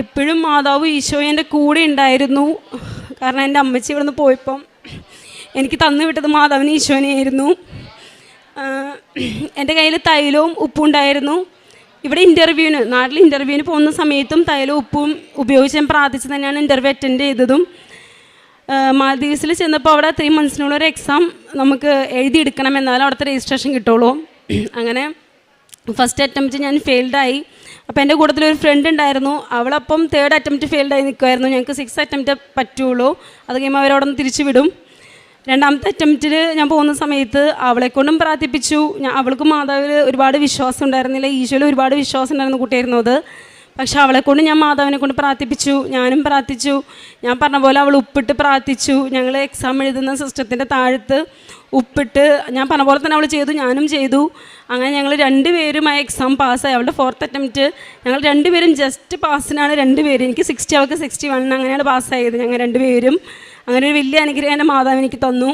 എപ്പോഴും മാതാവ് ഈശോ എൻ്റെ കൂടെ ഉണ്ടായിരുന്നു. കാരണം എൻ്റെ അമ്മച്ചി ഇവിടെ നിന്ന് പോയപ്പം എനിക്ക് തന്നു വിട്ടത് മാതാവിന് ഈശോനെയായിരുന്നു. എൻ്റെ കയ്യിൽ തൈലവും ഉപ്പും ഉണ്ടായിരുന്നു. ഇവിടെ നാട്ടിൽ ഇൻ്റർവ്യൂവിന് പോകുന്ന സമയത്തും തൈലവും ഉപ്പും ഉപയോഗിച്ച് ഞാൻ പ്രാർത്ഥിച്ച് തന്നെയാണ് ഇൻ്റർവ്യൂ അറ്റൻഡ് ചെയ്തതും. മാൽദീവ്സിൽ ചെന്നപ്പോൾ അവിടെ 3 മന്ത്സിനുള്ളൊരു എക്സാം നമുക്ക് എഴുതിയെടുക്കണം, എന്നാലും അവിടുത്തെ രജിസ്ട്രേഷൻ കിട്ടുള്ളൂ. അങ്ങനെ ഫസ്റ്റ് അറ്റംപ്റ്റ് ഞാൻ ഫെയിൽഡായി. അപ്പോൾ എൻ്റെ കൂട്ടത്തിലൊരു ഫ്രണ്ട് ഉണ്ടായിരുന്നു, അവളപ്പം 3rd അറ്റംപ്റ്റ് ഫെയിൽഡായി നിൽക്കുമായിരുന്നു. ഞങ്ങൾക്ക് 6th അറ്റംപ്റ്റ് പറ്റുള്ളൂ, അത് കഴിയുമ്പോൾ അവരവിടെ നിന്ന് തിരിച്ചു വിടും. 2ാമത്തെ അറ്റംപ്റ്റിൽ ഞാൻ പോകുന്ന സമയത്ത് അവളെക്കൊണ്ടും പ്രാർത്ഥിപ്പിച്ചു. അവൾക്ക് മാതാവിൽ ഒരുപാട് വിശ്വാസം ഉണ്ടായിരുന്നില്ല, ഈശോയിൽ ഒരുപാട് വിശ്വാസം ഉണ്ടായിരുന്ന കുട്ടിയായിരുന്നു അത്. പക്ഷെ അവളെക്കൊണ്ട് ഞാൻ മാതാവിനെ കൊണ്ട് പ്രാർത്ഥിപ്പിച്ചു, ഞാനും പ്രാർത്ഥിച്ചു. ഞാൻ പറഞ്ഞ പോലെ അവൾ ഉപ്പിട്ട് പ്രാർത്ഥിച്ചു. ഞങ്ങൾ എക്സാം എഴുതുന്ന സിസ്റ്റത്തിൻ്റെ താഴത്ത് ഉപ്പിട്ട് ഞാൻ പറഞ്ഞ പോലെ തന്നെ അവൾ ചെയ്തു, ഞാനും ചെയ്തു. അങ്ങനെ ഞങ്ങൾ 2 പേരും ആ എക്സാം പാസ്സായി. അവളുടെ 4th അറ്റംപ്റ്റ് ഞങ്ങൾ 2 പേരും ജസ്റ്റ് പാസ്സിനാണ്. 2 പേരും, എനിക്ക് 60, അവൾക്ക് 61, അങ്ങനെയാണ് പാസ്സായത് ഞങ്ങൾ 2 പേരും. അങ്ങനെ ഒരു വലിയ അനുഗ്രഹം എൻ്റെ മാതാവ് എനിക്ക് തന്നു.